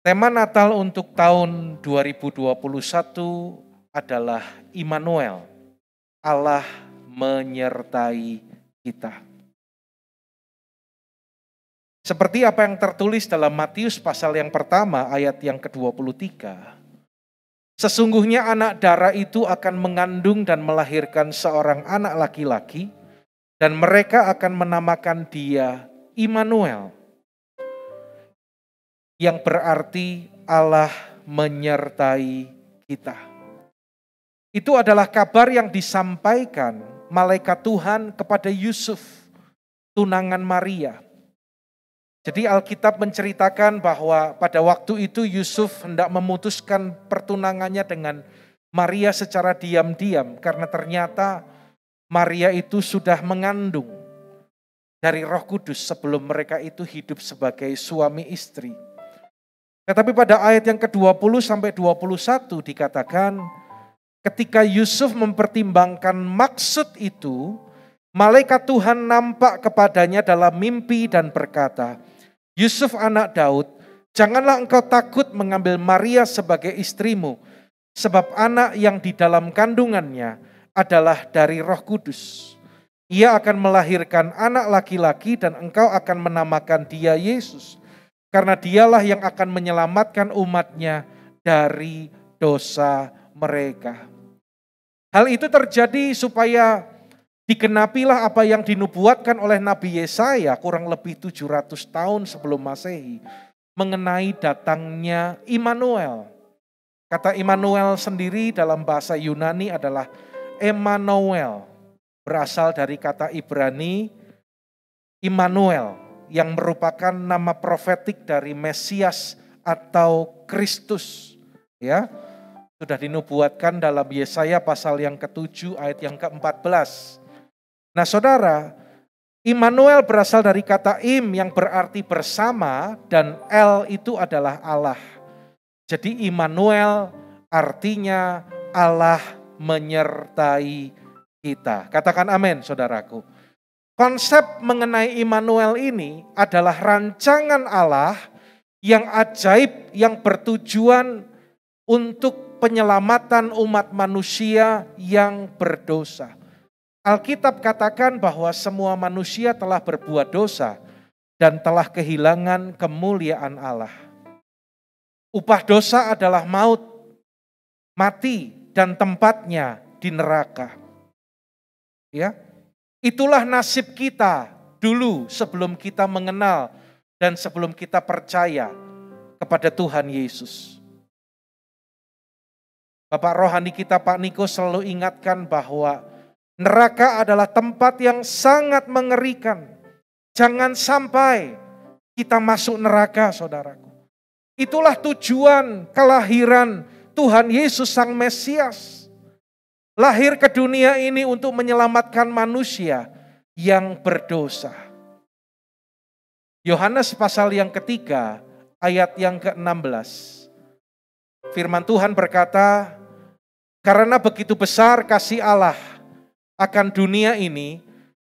Tema Natal untuk tahun 2021 adalah Immanuel, Allah menyertai kita. Seperti apa yang tertulis dalam Matius pasal yang pertama ayat yang ke-23. Sesungguhnya anak darah itu akan mengandung dan melahirkan seorang anak laki-laki, dan mereka akan menamakan dia Immanuel, yang berarti Allah menyertai kita. Itu adalah kabar yang disampaikan malaikat Tuhan kepada Yusuf, tunangan Maria. Jadi Alkitab menceritakan bahwa pada waktu itu Yusuf hendak memutuskan pertunangannya dengan Maria secara diam-diam, karena ternyata Maria itu sudah mengandung dari Roh Kudus sebelum mereka itu hidup sebagai suami istri. Tetapi pada ayat yang ke-20 sampai 21 dikatakan, ketika Yusuf mempertimbangkan maksud itu, malaikat Tuhan nampak kepadanya dalam mimpi dan berkata, Yusuf anak Daud, janganlah engkau takut mengambil Maria sebagai istrimu, sebab anak yang di dalam kandungannya adalah dari Roh Kudus. Ia akan melahirkan anak laki-laki dan engkau akan menamakan dia Yesus, karena dialah yang akan menyelamatkan umatnya dari dosa mereka. Hal itu terjadi supaya dikenapilah apa yang dinubuatkan oleh Nabi Yesaya kurang lebih 700 tahun sebelum Masehi mengenai datangnya Immanuel. Kata Immanuel sendiri dalam bahasa Yunani adalah Emmanuel, berasal dari kata Ibrani Immanuel, yang merupakan nama profetik dari Mesias atau Kristus. Ya, sudah dinubuatkan dalam Yesaya pasal yang ke-7 ayat yang ke-14. Nah saudara, Immanuel berasal dari kata im yang berarti bersama, dan El itu adalah Allah. Jadi Immanuel artinya Allah menyertai kita. Katakan amin saudaraku. Konsep mengenai Immanuel ini adalah rancangan Allah yang ajaib yang bertujuan untuk penyelamatan umat manusia yang berdosa. Alkitab katakan bahwa semua manusia telah berbuat dosa dan telah kehilangan kemuliaan Allah. Upah dosa adalah maut, mati, dan tempatnya di neraka. Ya, itulah nasib kita dulu sebelum kita mengenal dan sebelum kita percaya kepada Tuhan Yesus. Bapak rohani kita Pak Niko selalu ingatkan bahwa neraka adalah tempat yang sangat mengerikan. Jangan sampai kita masuk neraka, saudaraku. Itulah tujuan kelahiran Tuhan Yesus Sang Mesias. Lahir ke dunia ini untuk menyelamatkan manusia yang berdosa. Yohanes pasal yang ketiga, ayat yang ke-16. Firman Tuhan berkata, karena begitu besar kasih Allah akan dunia ini,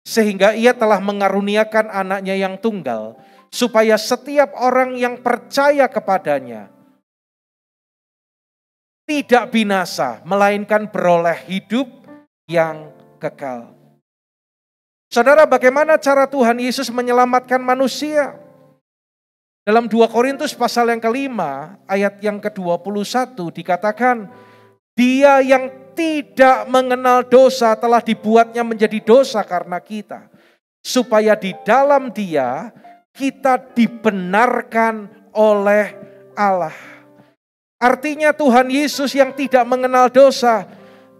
sehingga ia telah mengaruniakan anaknya yang tunggal, supaya setiap orang yang percaya kepadanya tidak binasa, melainkan beroleh hidup yang kekal. Saudara, bagaimana cara Tuhan Yesus menyelamatkan manusia? Dalam 2 Korintus pasal yang kelima, ayat yang ke-21 dikatakan, dia yang tidak mengenal dosa telah dibuatnya menjadi dosa karena kita, supaya di dalam dia kita dibenarkan oleh Allah. Artinya Tuhan Yesus yang tidak mengenal dosa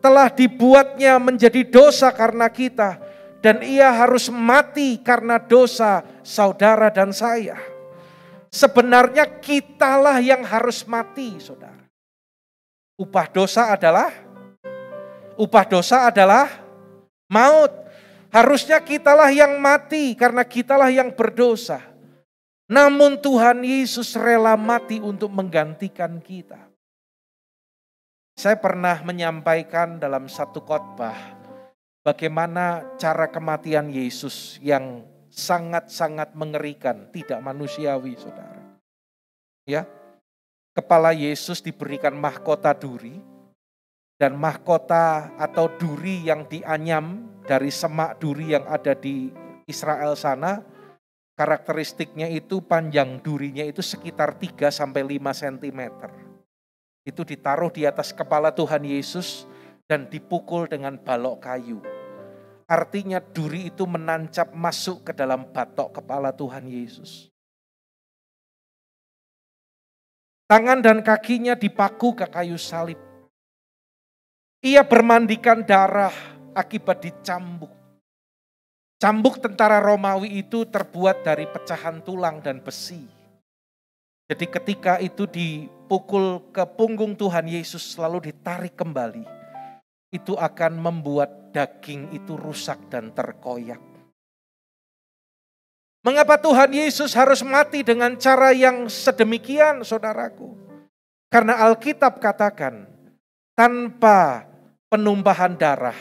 telah dibuatnya menjadi dosa karena kita, dan ia harus mati karena dosa saudara dan saya. Sebenarnya kitalah yang harus mati, saudara. Upah dosa adalah maut. Harusnya kitalah yang mati karena kitalah yang berdosa. Namun Tuhan Yesus rela mati untuk menggantikan kita. Saya pernah menyampaikan dalam satu khotbah bagaimana cara kematian Yesus yang sangat-sangat mengerikan, tidak manusiawi, saudara. Ya, kepala Yesus diberikan mahkota duri, dan mahkota atau duri yang dianyam dari semak duri yang ada di Israel sana, karakteristiknya itu panjang durinya itu sekitar 3-5 cm. Itu ditaruh di atas kepala Tuhan Yesus dan dipukul dengan balok kayu. Artinya duri itu menancap masuk ke dalam batok kepala Tuhan Yesus. Tangan dan kakinya dipaku ke kayu salib. Ia bermandikan darah akibat dicambuk. Cambuk tentara Romawi itu terbuat dari pecahan tulang dan besi. Jadi ketika itu dipukul ke punggung Tuhan Yesus lalu ditarik kembali, itu akan membuat daging itu rusak dan terkoyak. Mengapa Tuhan Yesus harus mati dengan cara yang sedemikian, saudaraku? Karena Alkitab katakan, tanpa penumpahan darah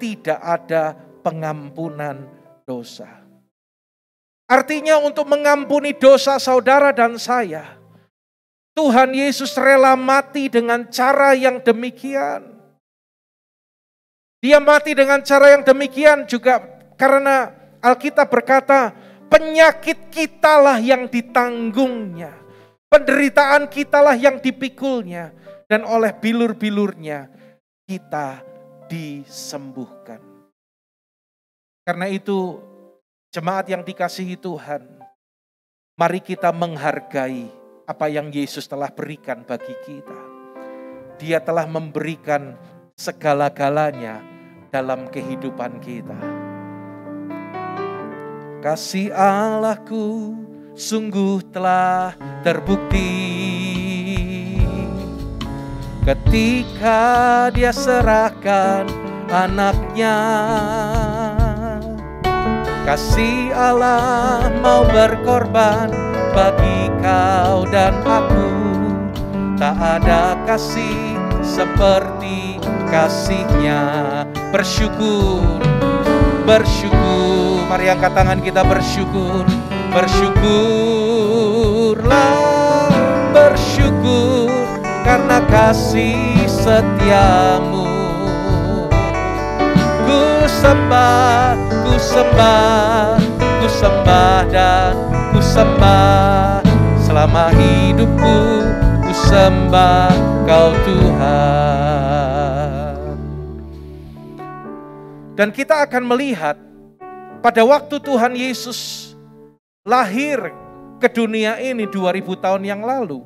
tidak ada pengampunan dosa. Artinya untuk mengampuni dosa saudara dan saya, Tuhan Yesus rela mati dengan cara yang demikian. Dia mati dengan cara yang demikian juga karena Alkitab berkata, penyakit kitalah yang ditanggungnya, penderitaan kitalah yang dipikulnya, dan oleh bilur-bilurnya kita disembuhkan. Karena itu, jemaat yang dikasihi Tuhan, mari kita menghargai apa yang Yesus telah berikan bagi kita. Dia telah memberikan segala-galanya dalam kehidupan kita. Kasih Allahku sungguh telah terbukti ketika Dia serahkan anaknya. Kasih Allah mau berkorban bagi kau dan aku. Tak ada kasih seperti kasih-Nya. Bersyukur, bersyukur. Mari angkat tangan kita bersyukur. Bersyukurlah, bersyukur karena kasih setiamu. Ku sembah, ku sembah, ku sembah dan ku sembah. Selama hidupku ku sembah Kau Tuhan. Dan kita akan melihat pada waktu Tuhan Yesus lahir ke dunia ini 2000 tahun yang lalu,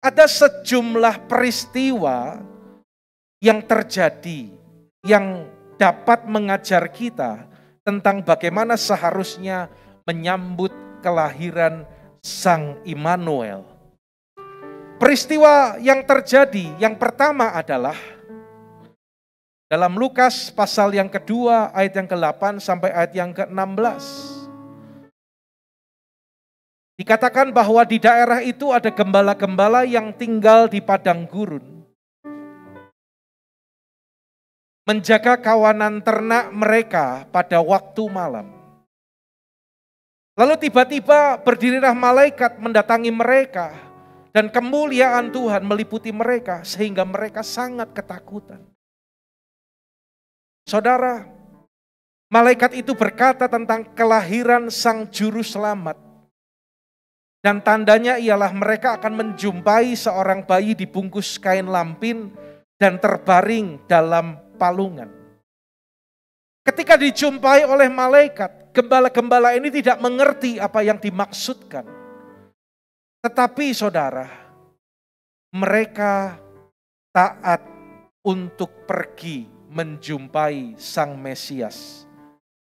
ada sejumlah peristiwa yang terjadi yang dapat mengajar kita tentang bagaimana seharusnya menyambut kelahiran Sang Immanuel. Peristiwa yang terjadi yang pertama adalah dalam Lukas pasal yang kedua ayat yang ke-8 sampai ayat yang ke-16. Dikatakan bahwa di daerah itu ada gembala-gembala yang tinggal di padang gurun, menjaga kawanan ternak mereka pada waktu malam. Lalu tiba-tiba berdirilah malaikat mendatangi mereka, dan kemuliaan Tuhan meliputi mereka sehingga mereka sangat ketakutan. Saudara, malaikat itu berkata tentang kelahiran Sang Juru Selamat. Dan tandanya ialah mereka akan menjumpai seorang bayi dibungkus kain lampin dan terbaring dalam palungan. Ketika dijumpai oleh malaikat, gembala-gembala ini tidak mengerti apa yang dimaksudkan. Tetapi saudara, mereka taat untuk pergi menjumpai Sang Mesias,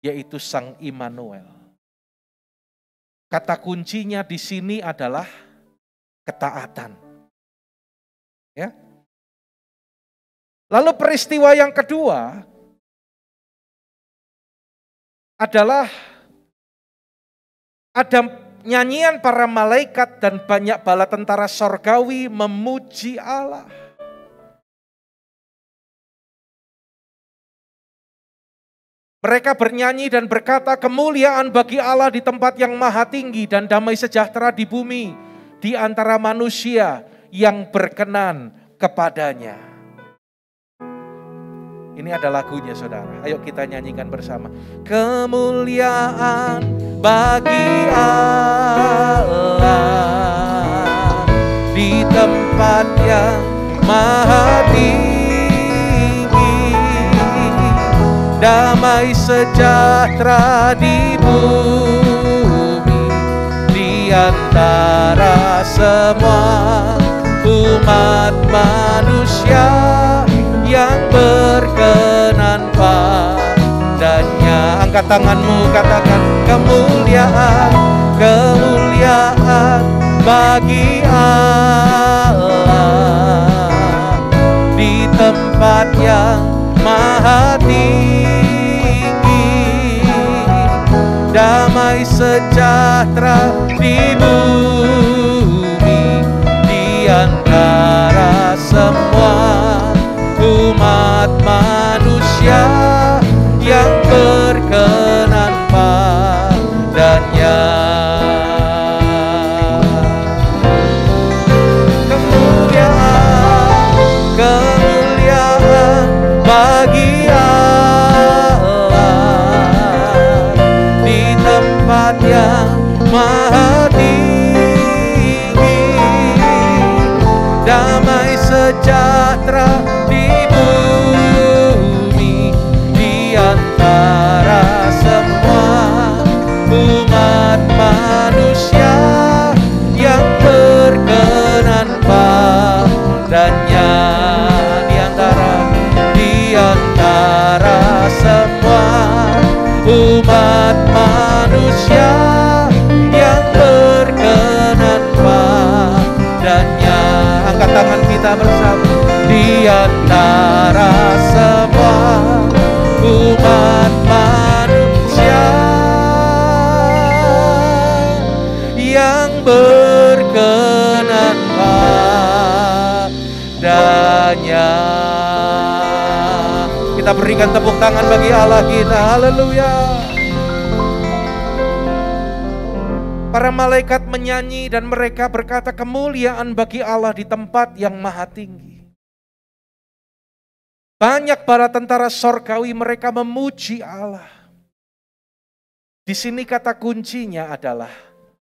yaitu Sang Immanuel. Kata kuncinya di sini adalah ketaatan. Ya. Lalu peristiwa yang kedua adalah ada nyanyian para malaikat dan banyak bala tentara sorgawi memuji Allah. Mereka bernyanyi dan berkata, kemuliaan bagi Allah di tempat yang maha tinggi dan damai sejahtera di bumi di antara manusia yang berkenan kepadanya. Ini ada lagunya saudara, ayo kita nyanyikan bersama. Kemuliaan bagi Allah di tempat yang maha tinggi, damai sejahtera di bumi, di antara semua umat manusia yang berkenan padanya. Angkat tanganmu, katakan kemuliaan, kemuliaan bagi Allah di tempat yang maha tinggi, damai sejahtera di bumi, di antara semua umat manusia yang berkenan padanya. Kemuliaan, kemuliaan bagi Allah di tempat yang maha tinggi, damai sejahtera di bumi, di antara semua umat manusia yang berkenan padanya. Di antara semua umat manusia yang berkenan padanya. Angkat tangan kita bersama. Di antara semua umat manusia yang berkenan padanya. Kita berikan tepuk tangan bagi Allah kita. Haleluya. Para malaikat menyanyi dan mereka berkata, kemuliaan bagi Allah di tempat yang maha tinggi. Banyak para tentara sorgawi mereka memuji Allah. Di sini kata kuncinya adalah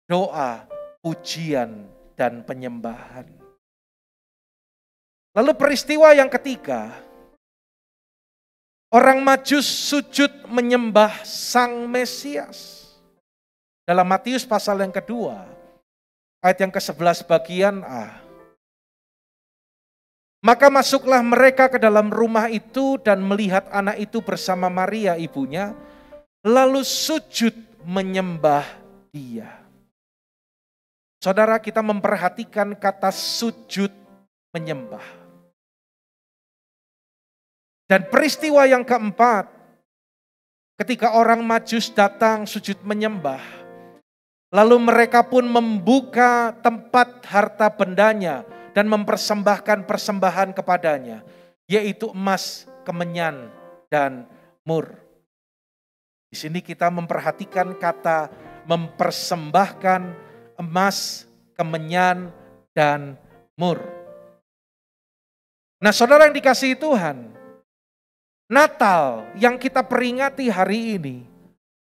doa, pujian, dan penyembahan. Lalu peristiwa yang ketiga, orang Majus sujud menyembah Sang Mesias. Dalam Matius pasal yang kedua, ayat yang ke-11 bagian A. Maka masuklah mereka ke dalam rumah itu dan melihat anak itu bersama Maria ibunya, lalu sujud menyembah dia. Saudara, kita memperhatikan kata sujud menyembah. Dan peristiwa yang keempat, ketika orang Majus datang sujud menyembah, lalu mereka pun membuka tempat harta bendanya dan mempersembahkan persembahan kepadanya, yaitu emas, kemenyan, dan mur. Di sini kita memperhatikan kata mempersembahkan emas, kemenyan, dan mur. Nah, saudara yang dikasihi Tuhan, Natal yang kita peringati hari ini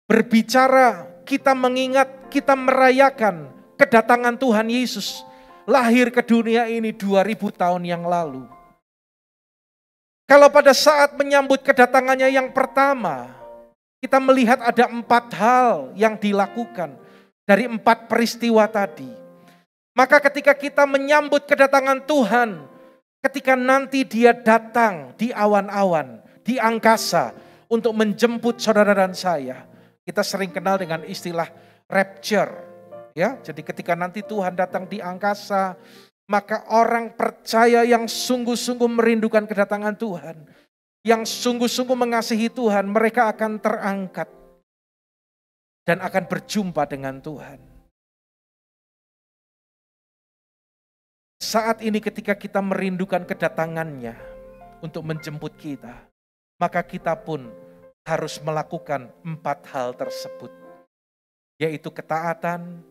berbicara, kita mengingat, kita merayakan kedatangan Tuhan Yesus lahir ke dunia ini 2000 tahun yang lalu. Kalau pada saat menyambut kedatangannya yang pertama, kita melihat ada 4 hal yang dilakukan dari 4 peristiwa tadi. Maka ketika kita menyambut kedatangan Tuhan, ketika nanti dia datang di awan-awan, di angkasa untuk menjemput saudara dan saya, kita sering kenal dengan istilah rapture. Ya, jadi ketika nanti Tuhan datang di angkasa, maka orang percaya yang sungguh-sungguh merindukan kedatangan Tuhan, yang sungguh-sungguh mengasihi Tuhan, mereka akan terangkat dan akan berjumpa dengan Tuhan. Saat ini ketika kita merindukan kedatangannya untuk menjemput kita, maka kita pun harus melakukan 4 hal tersebut, yaitu ketaatan,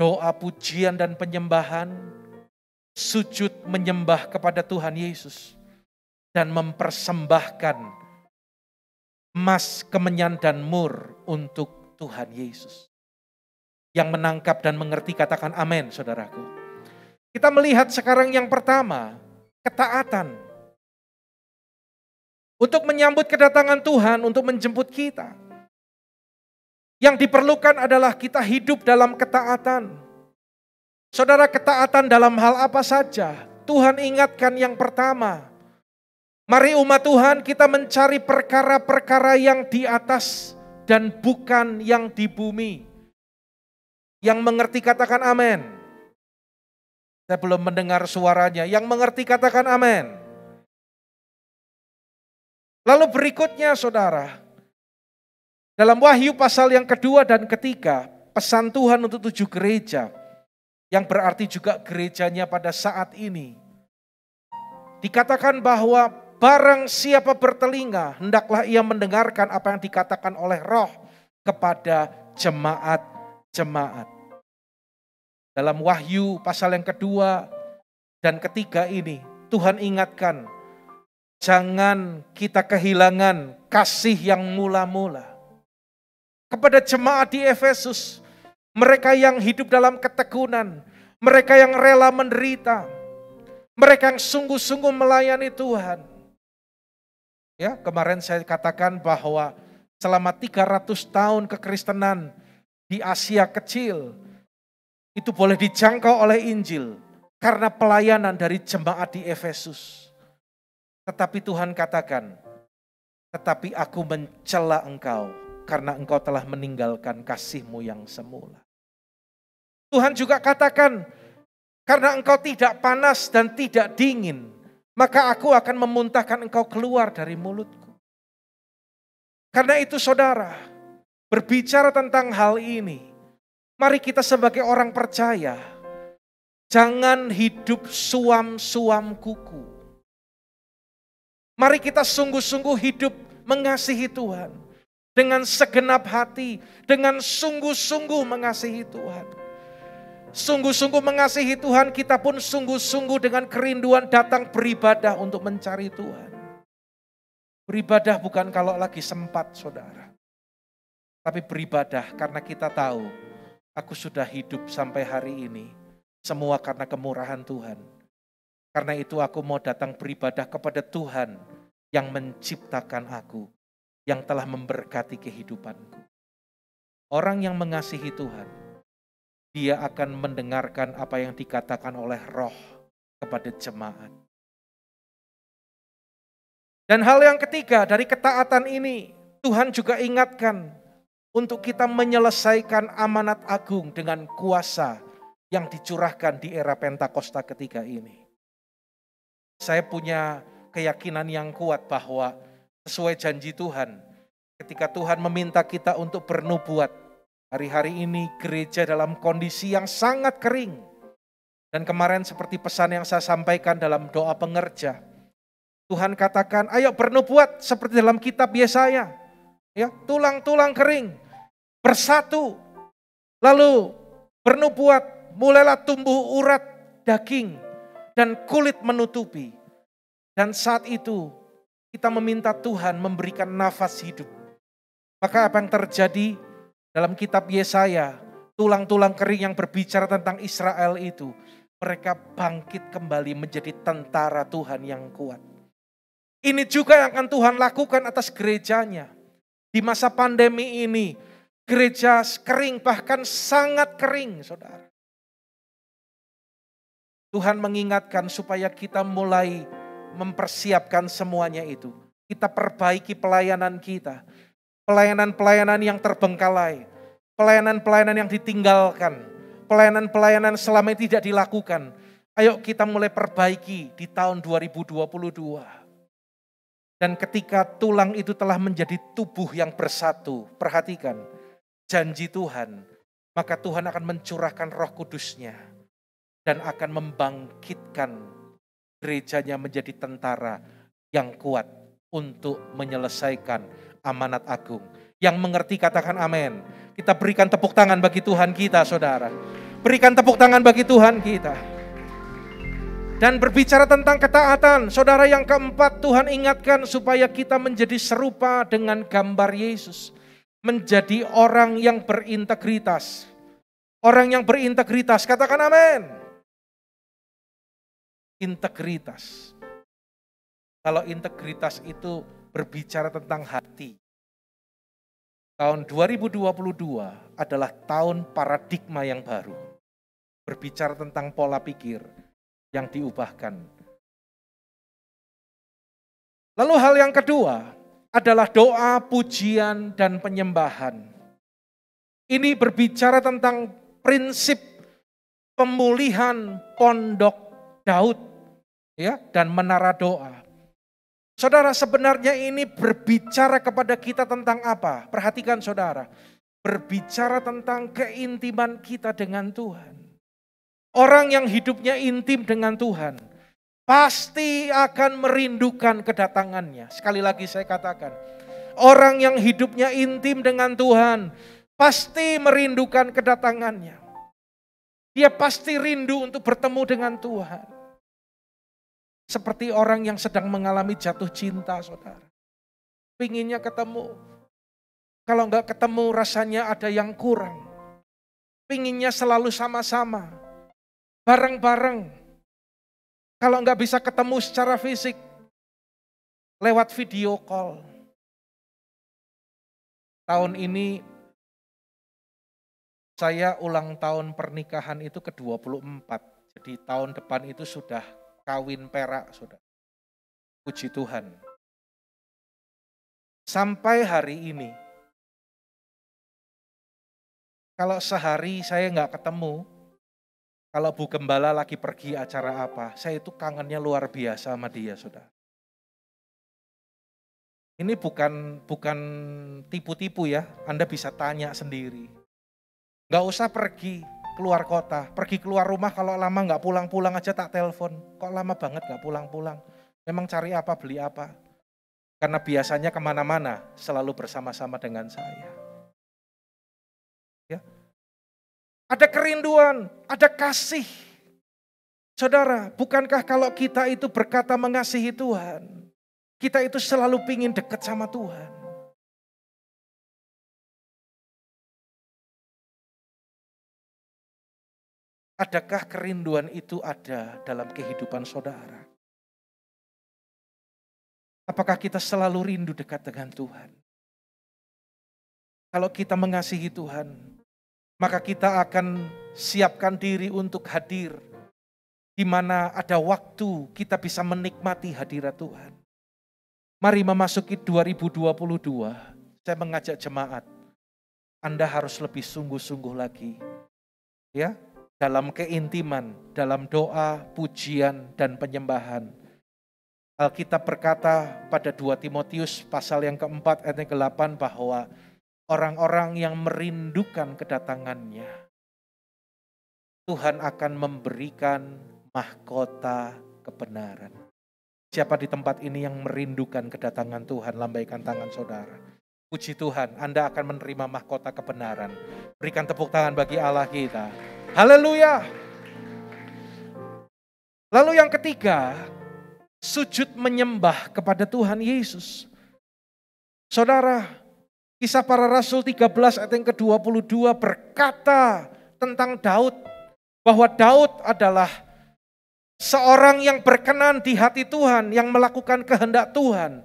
doa, pujian, dan penyembahan, sujud menyembah kepada Tuhan Yesus dan mempersembahkan emas, kemenyan, dan mur untuk Tuhan Yesus. Yang menangkap dan mengerti katakan amin, saudaraku. Kita melihat sekarang yang pertama, ketaatan. Untuk menyambut kedatangan Tuhan, untuk menjemput kita. Yang diperlukan adalah kita hidup dalam ketaatan. Saudara, ketaatan dalam hal apa saja? Tuhan ingatkan yang pertama, mari umat Tuhan kita mencari perkara-perkara yang di atas dan bukan yang di bumi. Yang mengerti katakan amin. Saya belum mendengar suaranya. Yang mengerti katakan amin. Lalu berikutnya saudara, dalam Wahyu pasal yang kedua dan ketiga, pesan Tuhan untuk 7 gereja, yang berarti juga gerejanya pada saat ini. Dikatakan bahwa barang siapa bertelinga, hendaklah ia mendengarkan apa yang dikatakan oleh Roh kepada jemaat-jemaat. Dalam Wahyu pasal yang kedua dan ketiga ini, Tuhan ingatkan, jangan kita kehilangan kasih yang mula-mula. Kepada jemaat di Efesus, mereka yang hidup dalam ketekunan, mereka yang rela menderita, mereka yang sungguh-sungguh melayani Tuhan. Ya, kemarin saya katakan bahwa selama 300 tahun kekristenan di Asia kecil, itu boleh dijangkau oleh Injil karena pelayanan dari jemaat di Efesus. Tetapi Tuhan katakan, tetapi aku mencela engkau karena engkau telah meninggalkan kasih-Mu yang semula. Tuhan juga katakan, karena engkau tidak panas dan tidak dingin, maka aku akan memuntahkan engkau keluar dari mulutku. Karena itu saudara, berbicara tentang hal ini, mari kita sebagai orang percaya, jangan hidup suam-suam kuku. Mari kita sungguh-sungguh hidup mengasihi Tuhan. Dengan segenap hati, dengan sungguh-sungguh mengasihi Tuhan. Sungguh-sungguh mengasihi Tuhan, kita pun sungguh-sungguh dengan kerinduan datang beribadah untuk mencari Tuhan. Beribadah bukan kalau lagi sempat saudara. Tapi beribadah karena kita tahu, aku sudah hidup sampai hari ini, semua karena kemurahan Tuhan. Karena itu aku mau datang beribadah kepada Tuhan yang menciptakan aku, yang telah memberkati kehidupanku. Orang yang mengasihi Tuhan, dia akan mendengarkan apa yang dikatakan oleh Roh kepada jemaat. Dan hal yang ketiga dari ketaatan ini, Tuhan juga ingatkan untuk kita menyelesaikan amanat agung dengan kuasa yang dicurahkan di era Pentakosta ketiga ini. Saya punya keyakinan yang kuat bahwa sesuai janji Tuhan, ketika Tuhan meminta kita untuk bernubuat, hari-hari ini gereja dalam kondisi yang sangat kering. Dan kemarin seperti pesan yang saya sampaikan dalam doa pengerja, Tuhan katakan, ayo bernubuat seperti dalam kitab Yesaya. Ya, tulang-tulang kering, bersatu. Lalu bernubuat, mulailah tumbuh urat daging dan kulit menutupi. Dan saat itu kita meminta Tuhan memberikan nafas hidup. Maka apa yang terjadi dalam kitab Yesaya, tulang-tulang kering yang berbicara tentang Israel itu, mereka bangkit kembali menjadi tentara Tuhan yang kuat. Ini juga yang akan Tuhan lakukan atas gerejanya. Di masa pandemi ini, gereja kering, bahkan sangat kering, saudara. Tuhan mengingatkan supaya kita mulai mempersiapkan semuanya itu. Kita perbaiki pelayanan kita. Pelayanan-pelayanan yang terbengkalai. Pelayanan-pelayanan yang ditinggalkan. Pelayanan-pelayanan selama ini tidak dilakukan. Ayo kita mulai perbaiki di tahun 2022. Dan ketika tulang itu telah menjadi tubuh yang bersatu, perhatikan, janji Tuhan, maka Tuhan akan mencurahkan Roh Kudus-Nya dan akan membangkitkan gerejanya menjadi tentara yang kuat untuk menyelesaikan amanat agung. Yang mengerti katakan amin. Kita berikan tepuk tangan bagi Tuhan kita, saudara. Berikan tepuk tangan bagi Tuhan kita. Dan berbicara tentang ketaatan, saudara, yang keempat, Tuhan ingatkan supaya kita menjadi serupa dengan gambar Yesus. Menjadi orang yang berintegritas. Orang yang berintegritas, katakan amin. Integritas. Kalau integritas itu berbicara tentang hati. Tahun 2022 adalah tahun paradigma yang baru. Berbicara tentang pola pikir yang diubahkan. Lalu hal yang kedua adalah doa, pujian, dan penyembahan. Ini berbicara tentang prinsip pemulihan pondok Daud, ya, dan menara doa. Saudara, sebenarnya ini berbicara kepada kita tentang apa? Perhatikan saudara, berbicara tentang keintiman kita dengan Tuhan. Orang yang hidupnya intim dengan Tuhan, pasti akan merindukan kedatangannya. Sekali lagi saya katakan, orang yang hidupnya intim dengan Tuhan, pasti merindukan kedatangannya. Dia pasti rindu untuk bertemu dengan Tuhan. Seperti orang yang sedang mengalami jatuh cinta, saudara. Pinginnya ketemu. Kalau enggak ketemu rasanya ada yang kurang. Pinginnya selalu sama-sama. Bareng-bareng. Kalau enggak bisa ketemu secara fisik. Lewat video call. Tahun ini saya ulang tahun pernikahan itu ke-24. Jadi tahun depan itu sudah kawin perak, saudara. Puji Tuhan. Sampai hari ini, kalau sehari saya nggak ketemu, kalau Bu Gembala lagi pergi acara apa, saya itu kangennya luar biasa sama dia, saudara. Ini bukan tipu-tipu ya, Anda bisa tanya sendiri. Nggak usah pergi keluar kota, pergi keluar rumah kalau lama nggak pulang-pulang aja tak telepon. Kok lama banget nggak pulang-pulang? Memang cari apa, beli apa? Karena biasanya kemana-mana selalu bersama-sama dengan saya. Ya. Ada kerinduan, ada kasih. Saudara, bukankah kalau kita itu berkata mengasihi Tuhan, kita itu selalu pingin dekat sama Tuhan. Adakah kerinduan itu ada dalam kehidupan saudara? Apakah kita selalu rindu dekat dengan Tuhan? Kalau kita mengasihi Tuhan, maka kita akan siapkan diri untuk hadir di mana ada waktu kita bisa menikmati hadirat Tuhan. Mari memasuki 2022, saya mengajak jemaat, Anda harus lebih sungguh-sungguh lagi. Ya, dalam keintiman, dalam doa, pujian, dan penyembahan. Alkitab berkata pada 2 Timotius pasal yang keempat ayat yang ke-8 bahwa orang-orang yang merindukan kedatangannya, Tuhan akan memberikan mahkota kebenaran. Siapa di tempat ini yang merindukan kedatangan Tuhan, lambaikan tangan saudara. Puji Tuhan, Anda akan menerima mahkota kebenaran. Berikan tepuk tangan bagi Allah kita. Haleluya. Lalu yang ketiga, sujud menyembah kepada Tuhan Yesus. Saudara, Kisah Para Rasul 13 ayat yang ke-22 berkata tentang Daud, bahwa Daud adalah seorang yang berkenan di hati Tuhan, yang melakukan kehendak Tuhan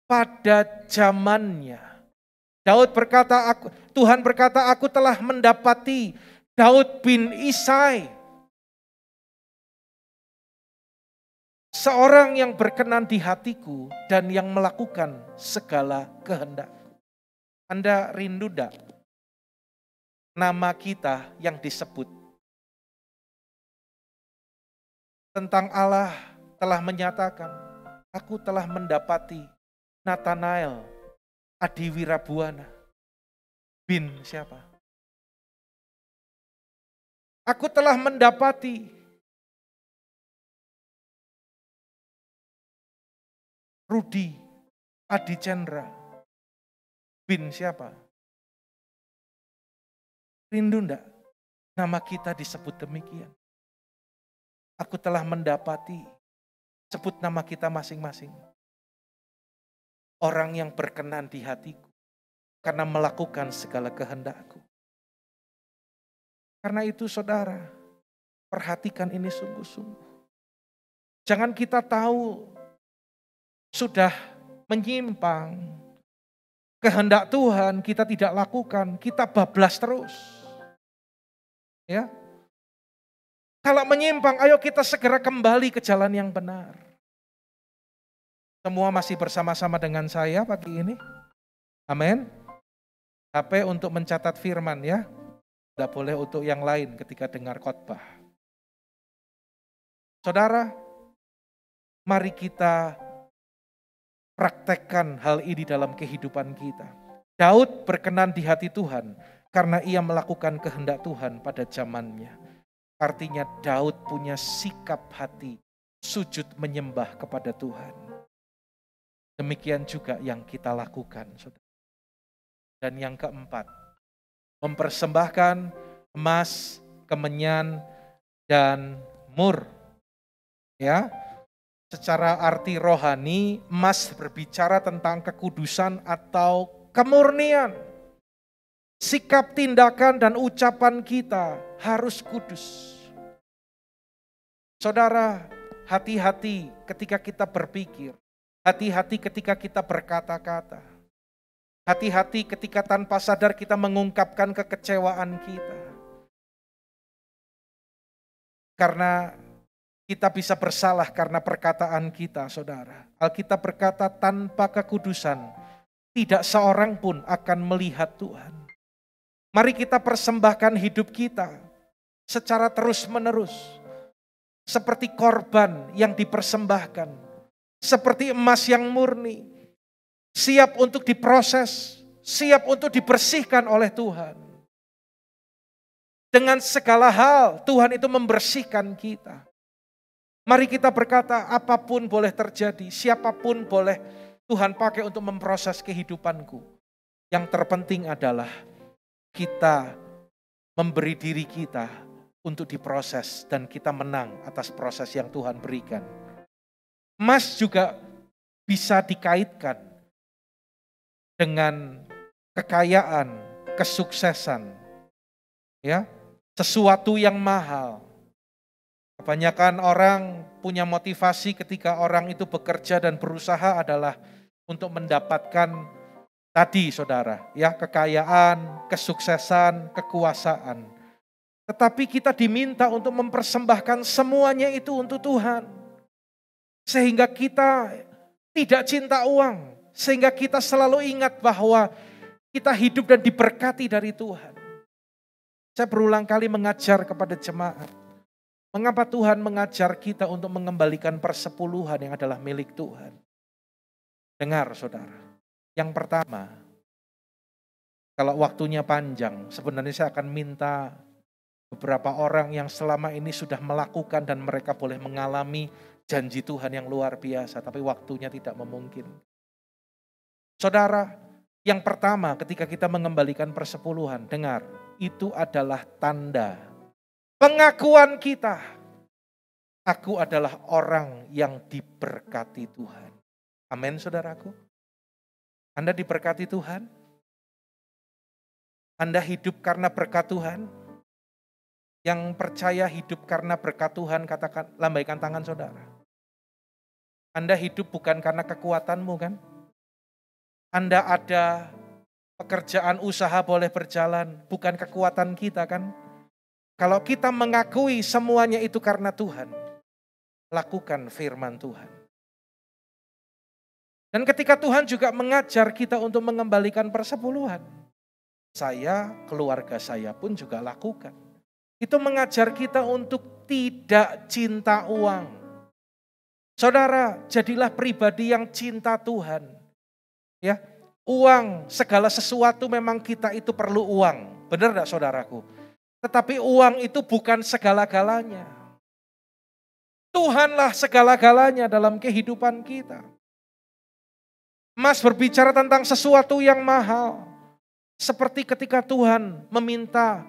pada zamannya. Daud berkata, Tuhan berkata, aku telah mendapati Daud bin Isai, seorang yang berkenan di hatiku dan yang melakukan segala kehendak. Anda rindu enggak nama kita yang disebut? Tentang Allah telah menyatakan, aku telah mendapati Nathanael Adiwirabuana bin siapa? Aku telah mendapati Rudi Adicendra bin siapa? Rindu enggak nama kita disebut demikian? Aku telah mendapati, sebut nama kita masing-masing. Orang yang berkenan di hatiku karena melakukan segala kehendakku. Karena itu saudara, perhatikan ini sungguh-sungguh. Jangan kita tahu sudah menyimpang, kehendak Tuhan kita tidak lakukan, kita bablas terus. Ya. Kalau menyimpang, ayo kita segera kembali ke jalan yang benar. Semua masih bersama-sama dengan saya pagi ini. Amin. HP untuk mencatat firman ya. Tidak boleh untuk yang lain ketika dengar khotbah. Saudara, mari kita praktekkan hal ini dalam kehidupan kita. Daud berkenan di hati Tuhan karena ia melakukan kehendak Tuhan pada zamannya. Artinya Daud punya sikap hati sujud menyembah kepada Tuhan. Demikian juga yang kita lakukan, saudara. Dan yang keempat, mempersembahkan emas, kemenyan, dan mur. Ya, secara arti rohani, emas berbicara tentang kekudusan atau kemurnian. Sikap, tindakan, dan ucapan kita harus kudus. Saudara, hati-hati ketika kita berpikir. Hati-hati ketika kita berkata-kata. Hati-hati ketika tanpa sadar kita mengungkapkan kekecewaan kita. Karena kita bisa bersalah karena perkataan kita, saudara. Alkitab berkata tanpa kekudusan, tidak seorang pun akan melihat Tuhan. Mari kita persembahkan hidup kita secara terus-menerus. Seperti korban yang dipersembahkan. Seperti emas yang murni. Siap untuk diproses, siap untuk dibersihkan oleh Tuhan. Dengan segala hal, Tuhan itu membersihkan kita. Mari kita berkata, apapun boleh terjadi, siapapun boleh Tuhan pakai untuk memproses kehidupanku. Yang terpenting adalah kita memberi diri kita untuk diproses dan kita menang atas proses yang Tuhan berikan. Emas juga bisa dikaitkan dengan kekayaan, kesuksesan, ya, sesuatu yang mahal. Kebanyakan orang punya motivasi ketika orang itu bekerja dan berusaha adalah untuk mendapatkan tadi, saudara, ya, kekayaan, kesuksesan, kekuasaan. Tetapi kita diminta untuk mempersembahkan semuanya itu untuk Tuhan. Sehingga kita tidak cinta uang. Sehingga kita selalu ingat bahwa kita hidup dan diberkati dari Tuhan. Saya berulang kali mengajar kepada jemaat. Mengapa Tuhan mengajar kita untuk mengembalikan persepuluhan yang adalah milik Tuhan? Dengar saudara. Yang pertama, kalau waktunya panjang, sebenarnya saya akan minta beberapa orang yang selama ini sudah melakukan dan mereka boleh mengalami janji Tuhan yang luar biasa, tapi waktunya tidak memungkinkan. Saudara, yang pertama ketika kita mengembalikan persepuluhan, dengar, itu adalah tanda pengakuan kita. Aku adalah orang yang diberkati Tuhan. Amin, saudaraku. Anda diberkati Tuhan? Anda hidup karena berkat Tuhan? Yang percaya hidup karena berkat Tuhan, katakan, lambaikan tangan saudara. Anda hidup bukan karena kekuatanmu kan? Anda ada pekerjaan usaha boleh berjalan, bukan kekuatan kita kan? Kalau kita mengakui semuanya itu karena Tuhan, lakukan firman Tuhan. Dan ketika Tuhan juga mengajar kita untuk mengembalikan persepuluhan, saya, keluarga saya pun juga lakukan. Itu mengajar kita untuk tidak cinta uang. Saudara, jadilah pribadi yang cinta Tuhan. Ya, uang, segala sesuatu memang kita itu perlu uang. Benar enggak saudaraku? Tetapi uang itu bukan segala-galanya. Tuhanlah segala-galanya dalam kehidupan kita. Emas berbicara tentang sesuatu yang mahal. Seperti ketika Tuhan meminta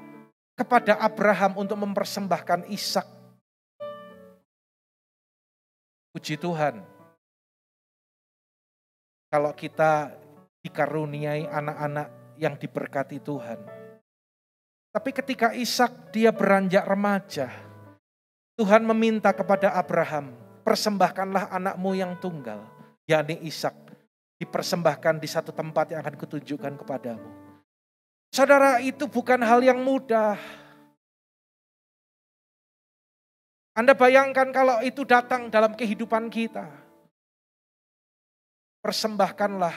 kepada Abraham untuk mempersembahkan Ishak. Puji Tuhan, kalau kita dikaruniai anak-anak yang diberkati Tuhan. Tapi ketika Ishak dia beranjak remaja, Tuhan meminta kepada Abraham, persembahkanlah anakmu yang tunggal, yakni Ishak, dipersembahkan di satu tempat yang akan kutunjukkan kepadamu. Saudara, itu bukan hal yang mudah. Anda bayangkan kalau itu datang dalam kehidupan kita. Persembahkanlah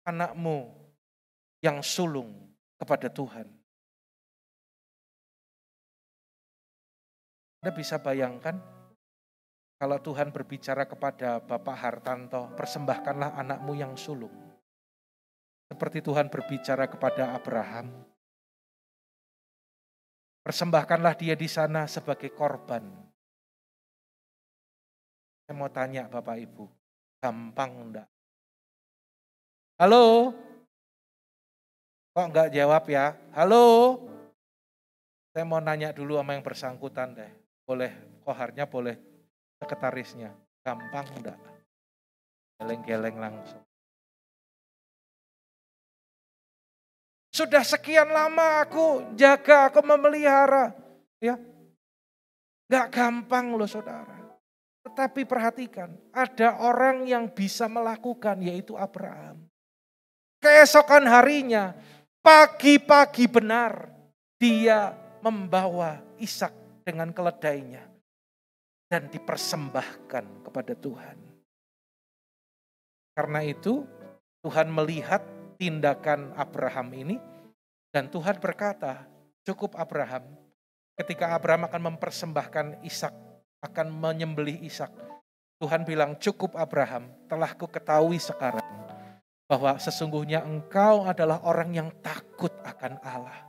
anakmu yang sulung kepada Tuhan. Anda bisa bayangkan kalau Tuhan berbicara kepada Bapak Hartanto, persembahkanlah anakmu yang sulung. Seperti Tuhan berbicara kepada Abraham. Persembahkanlah dia di sana sebagai korban. Saya mau tanya Bapak Ibu, gampang enggak? Halo? Kok enggak jawab ya? Halo? Saya mau nanya dulu sama yang bersangkutan deh. Boleh koharnya, boleh sekretarisnya. Gampang enggak? Geleng-geleng langsung. Sudah sekian lama aku jaga, aku memelihara. Ya, enggak gampang loh saudara. Tetapi perhatikan, ada orang yang bisa melakukan, yaitu Abraham. Keesokan harinya, pagi-pagi benar, dia membawa Ishak dengan keledainya dan dipersembahkan kepada Tuhan. Karena itu Tuhan melihat tindakan Abraham ini dan Tuhan berkata, cukup Abraham. Ketika Abraham akan mempersembahkan Ishak, akan menyembelih Ishak, Tuhan bilang, cukup Abraham, telah kuketahui sekarang bahwa sesungguhnya engkau adalah orang yang takut akan Allah.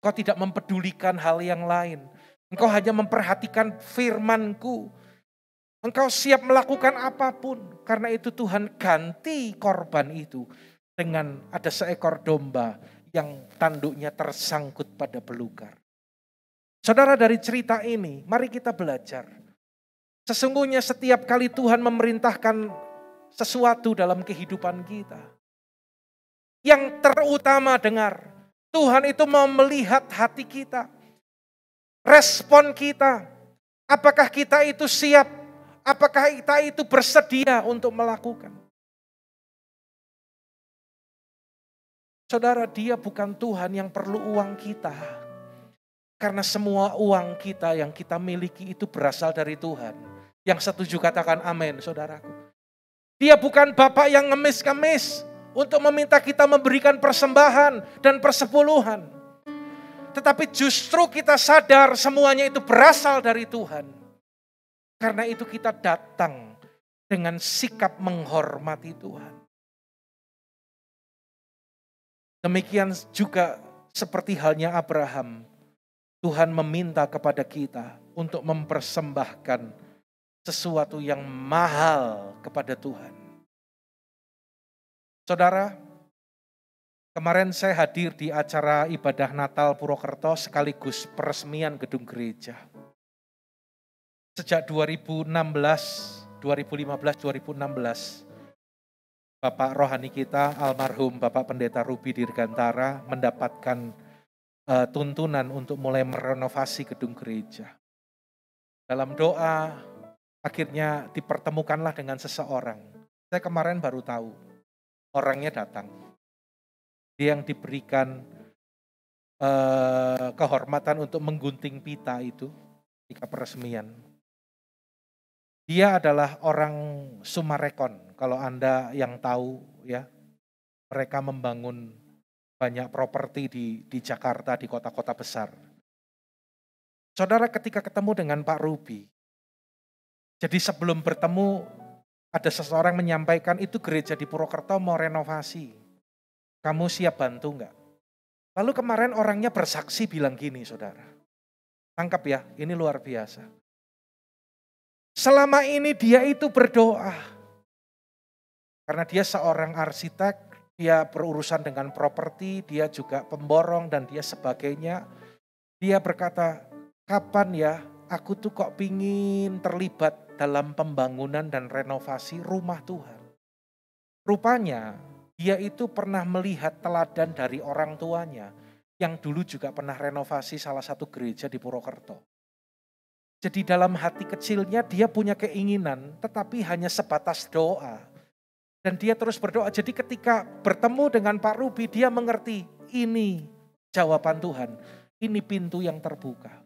Engkau tidak mempedulikan hal yang lain. Engkau hanya memperhatikan firman-Ku. Engkau siap melakukan apapun. Karena itu Tuhan ganti korban itu dengan ada seekor domba yang tanduknya tersangkut pada belukar. Saudara, dari cerita ini, mari kita belajar. Sesungguhnya setiap kali Tuhan memerintahkan sesuatu dalam kehidupan kita, yang terutama dengar, Tuhan itu mau melihat hati kita, respon kita, apakah kita itu siap, apakah kita itu bersedia untuk melakukan. Saudara, dia bukan Tuhan yang perlu uang kita. Karena semua uang kita yang kita miliki itu berasal dari Tuhan. Yang setuju katakan amin, saudaraku. Dia bukan Bapak yang ngemis-ngemis untuk meminta kita memberikan persembahan dan persepuluhan. Tetapi justru kita sadar semuanya itu berasal dari Tuhan. Karena itu kita datang dengan sikap menghormati Tuhan. Demikian juga seperti halnya Abraham. Tuhan meminta kepada kita untuk mempersembahkan sesuatu yang mahal kepada Tuhan. Saudara, kemarin saya hadir di acara ibadah Natal Purwokerto sekaligus peresmian gedung gereja. Sejak 2015, 2016, Bapak rohani kita, almarhum Bapak Pendeta Ruby Dirgantara mendapatkan tuntunan untuk mulai merenovasi gedung gereja. Dalam doa, akhirnya dipertemukanlah dengan seseorang. Saya kemarin baru tahu, orangnya datang. Dia yang diberikan kehormatan untuk menggunting pita itu, ketika peresmian. Dia adalah orang Sumarekon, kalau Anda yang tahu ya, mereka membangun banyak properti di Jakarta, di kota-kota besar. Saudara, ketika ketemu dengan Pak Ruby, jadi sebelum bertemu ada seseorang menyampaikan itu gereja di Purwokerto mau renovasi. Kamu siap bantu enggak? Lalu kemarin orangnya bersaksi bilang gini, saudara. Tangkap ya, ini luar biasa. Selama ini dia itu berdoa. Karena dia seorang arsitek, dia berurusan dengan properti, dia juga pemborong dan dia sebagainya. Dia berkata, kapan ya aku tuh kok pingin terlibat dalam pembangunan dan renovasi rumah Tuhan. Rupanya dia itu pernah melihat teladan dari orang tuanya yang dulu juga pernah renovasi salah satu gereja di Purwokerto. Jadi dalam hati kecilnya dia punya keinginan tetapi hanya sebatas doa. Dan dia terus berdoa. Jadi ketika bertemu dengan Pak Ruby, dia mengerti ini jawaban Tuhan. Ini pintu yang terbuka.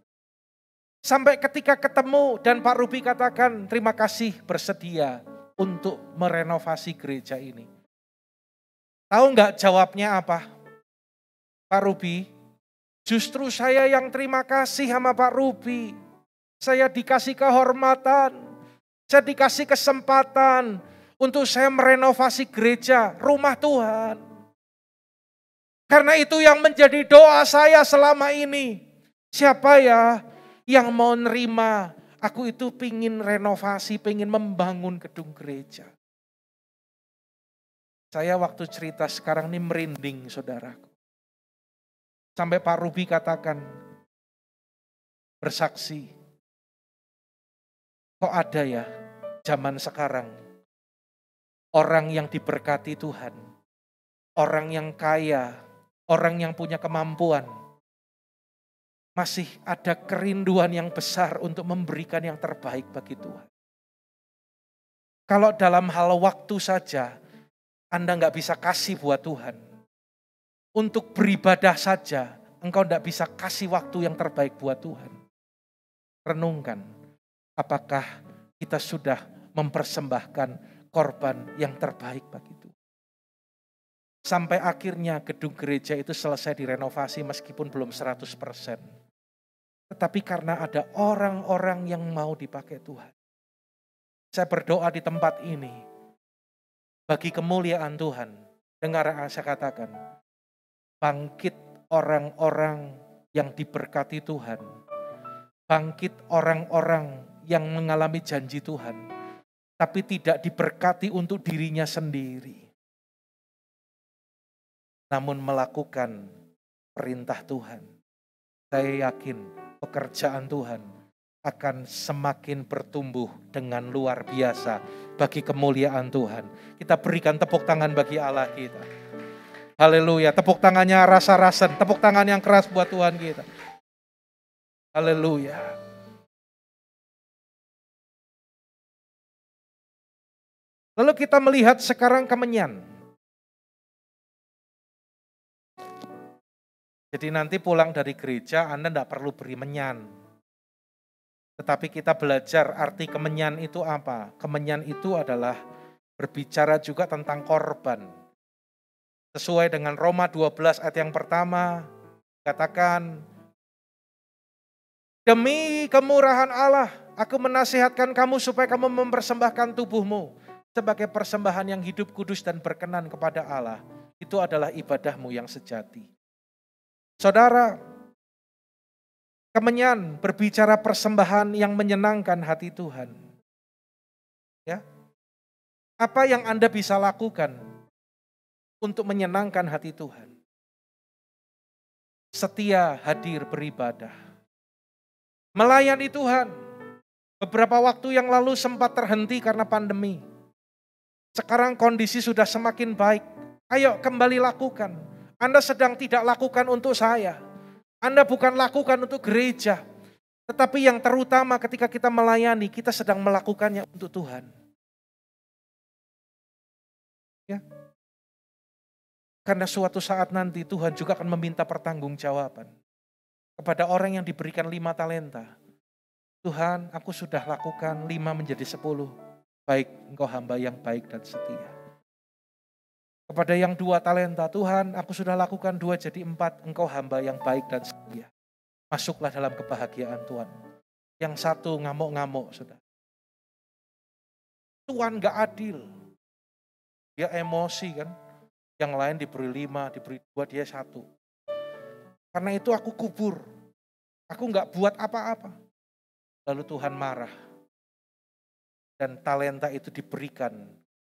Sampai ketika ketemu dan Pak Ruby katakan terima kasih bersedia untuk merenovasi gereja ini. Tahu nggak jawabnya apa? Pak Ruby, justru saya yang terima kasih sama Pak Ruby. Saya dikasih kehormatan, saya dikasih kesempatan untuk saya merenovasi gereja, rumah Tuhan. Karena itu yang menjadi doa saya selama ini. Siapa ya yang mau nerima? Aku itu pingin renovasi, pingin membangun gedung gereja. Saya waktu cerita sekarang ini merinding saudaraku. Sampai Pak Ruby katakan, bersaksi. Kok ada ya zaman sekarang orang yang diberkati Tuhan, orang yang kaya, orang yang punya kemampuan, masih ada kerinduan yang besar untuk memberikan yang terbaik bagi Tuhan. Kalau dalam hal waktu saja, Anda nggak bisa kasih buat Tuhan. Untuk beribadah saja, engkau nggak bisa kasih waktu yang terbaik buat Tuhan. Renungkan, apakah kita sudah mempersembahkan korban yang terbaik bagi Tuhan. Sampai akhirnya gedung gereja itu selesai direnovasi meskipun belum 100%. Tetapi karena ada orang-orang yang mau dipakai Tuhan. Saya berdoa di tempat ini, bagi kemuliaan Tuhan, dengar yang saya katakan, bangkit orang-orang yang diberkati Tuhan, bangkit orang-orang yang mengalami janji Tuhan, tapi tidak diberkati untuk dirinya sendiri. Namun melakukan perintah Tuhan. Saya yakin pekerjaan Tuhan akan semakin bertumbuh dengan luar biasa bagi kemuliaan Tuhan. Kita berikan tepuk tangan bagi Allah kita. Haleluya, tepuk tangannya rasa-rasan, tepuk tangan yang keras buat Tuhan kita. Haleluya. Lalu kita melihat sekarang kemenyan. Jadi nanti pulang dari gereja Anda tidak perlu beri menyan. Tetapi kita belajar arti kemenyan itu apa? Kemenyan itu adalah berbicara juga tentang korban. Sesuai dengan Roma 12 ayat yang pertama, katakan, demi kemurahan Allah, aku menasihatkan kamu supaya kamu mempersembahkan tubuhmu sebagai persembahan yang hidup, kudus dan berkenan kepada Allah. Itu adalah ibadahmu yang sejati. Saudara, kemenyan berbicara persembahan yang menyenangkan hati Tuhan. Ya. Apa yang Anda bisa lakukan untuk menyenangkan hati Tuhan? Setia hadir beribadah. Melayani Tuhan. Beberapa waktu yang lalu sempat terhenti karena pandemi. Sekarang kondisi sudah semakin baik. Ayo kembali lakukan. Anda sedang tidak lakukan untuk saya. Anda bukan lakukan untuk gereja. Tetapi yang terutama ketika kita melayani, kita sedang melakukannya untuk Tuhan. Ya. Karena suatu saat nanti Tuhan juga akan meminta pertanggungjawaban kepada orang yang diberikan 5 talenta. Tuhan, aku sudah lakukan 5 menjadi 10. Baik, engkau hamba yang baik dan setia. Kepada yang 2 talenta, Tuhan, aku sudah lakukan 2 jadi 4. Engkau hamba yang baik dan setia. Masuklah dalam kebahagiaan Tuhan. Yang 1 ngamuk-ngamuk, saudara. Tuhan gak adil. Dia emosi kan. Yang lain diberi 5, diberi 2, dia 1. Karena itu aku kubur. Aku gak buat apa-apa. Lalu Tuhan marah. Dan talenta itu diberikan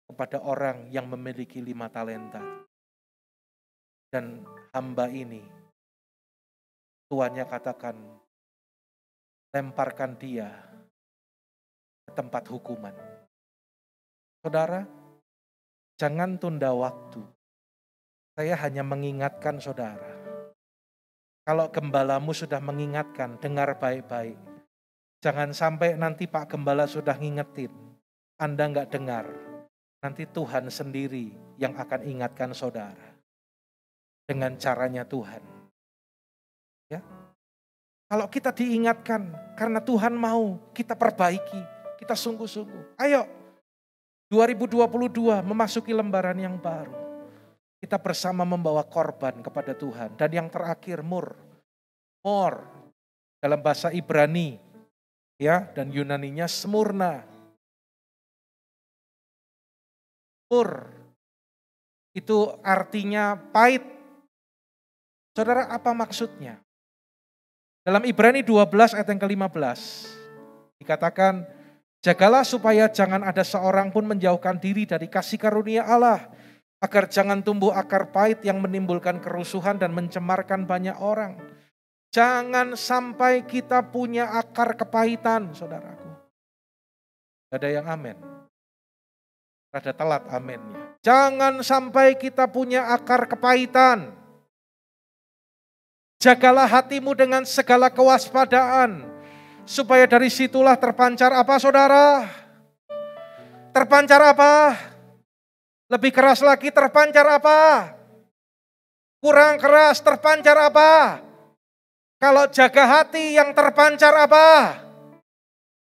kepada orang yang memiliki 5 talenta. Dan hamba ini, tuannya katakan, lemparkan dia ke tempat hukuman. Saudara, jangan tunda waktu. Saya hanya mengingatkan saudara. Kalau gembalamu sudah mengingatkan, dengar baik-baik. Jangan sampai nanti Pak Gembala sudah ngingetin, Anda nggak dengar. Nanti Tuhan sendiri yang akan ingatkan saudara. Dengan caranya Tuhan. Ya. Kalau kita diingatkan, karena Tuhan mau kita perbaiki, kita sungguh-sungguh. Ayo, 2022 memasuki lembaran yang baru. Kita bersama membawa korban kepada Tuhan. Dan yang terakhir, more. Dalam bahasa Ibrani, ya, dan Yunaninya semurna. Mur itu artinya pahit. Saudara, apa maksudnya? Dalam Ibrani 12 ayat yang ke-15 dikatakan, jagalah supaya jangan ada seorang pun menjauhkan diri dari kasih karunia Allah, agar jangan tumbuh akar pahit yang menimbulkan kerusuhan dan mencemarkan banyak orang. Jangan sampai kita punya akar kepahitan, saudaraku. Gak ada yang amin. Rada telat amennya. Jangan sampai kita punya akar kepahitan. Jagalah hatimu dengan segala kewaspadaan, supaya dari situlah terpancar apa, saudara? Terpancar apa? Lebih keras lagi, terpancar apa? Kurang keras, terpancar apa? Kalau jaga hati yang terpancar apa?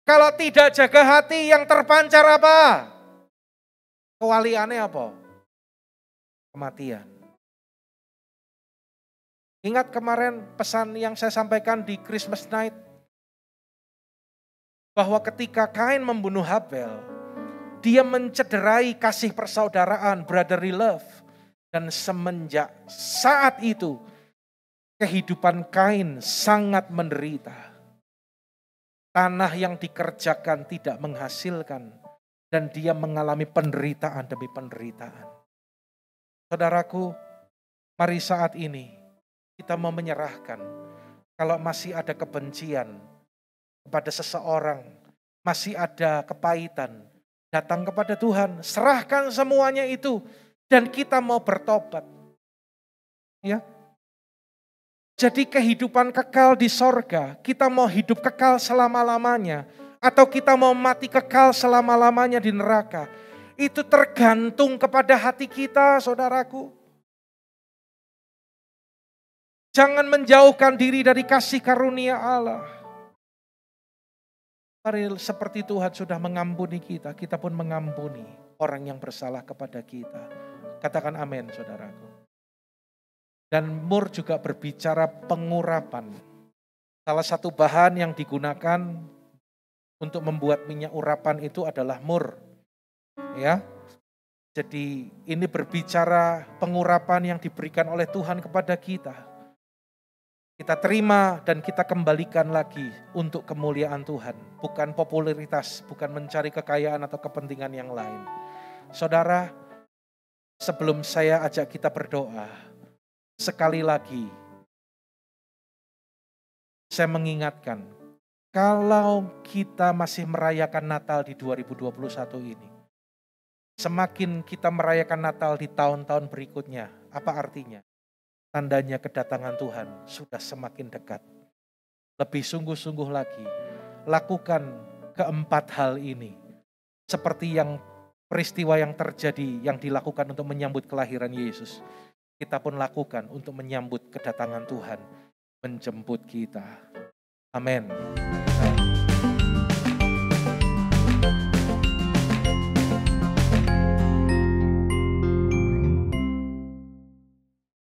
Kalau tidak jaga hati yang terpancar apa? Kewaliannya apa? Kematian. Ingat kemarin pesan yang saya sampaikan di Christmas night, bahwa ketika Kain membunuh Habel, dia mencederai kasih persaudaraan, brotherly love. Dan semenjak saat itu, kehidupan Kain sangat menderita. Tanah yang dikerjakan tidak menghasilkan, dan dia mengalami penderitaan demi penderitaan. Saudaraku, mari saat ini kita mau menyerahkan. Kalau masih ada kebencian kepada seseorang, masih ada kepahitan, datang kepada Tuhan, serahkan semuanya itu, dan kita mau bertobat. Ya. Jadi kehidupan kekal di sorga, kita mau hidup kekal selama-lamanya, atau kita mau mati kekal selama-lamanya di neraka, itu tergantung kepada hati kita, saudaraku. Jangan menjauhkan diri dari kasih karunia Allah. Mari seperti Tuhan sudah mengampuni kita, kita pun mengampuni orang yang bersalah kepada kita. Katakan amin, saudaraku. Dan mur juga berbicara pengurapan. Salah satu bahan yang digunakan untuk membuat minyak urapan itu adalah mur. Ya. Jadi ini berbicara pengurapan yang diberikan oleh Tuhan kepada kita. Kita terima dan kita kembalikan lagi untuk kemuliaan Tuhan. Bukan popularitas, bukan mencari kekayaan atau kepentingan yang lain. Saudara, sebelum saya ajak kita berdoa, sekali lagi saya mengingatkan, kalau kita masih merayakan Natal di 2021 ini, semakin kita merayakan Natal di tahun-tahun berikutnya, apa artinya? Tandanya kedatangan Tuhan sudah semakin dekat. Lebih sungguh-sungguh lagi, lakukan keempat hal ini. Seperti yang peristiwa yang terjadi, yang dilakukan untuk menyambut kelahiran Yesus. Kita pun lakukan untuk menyambut kedatangan Tuhan, menjemput kita. Amin.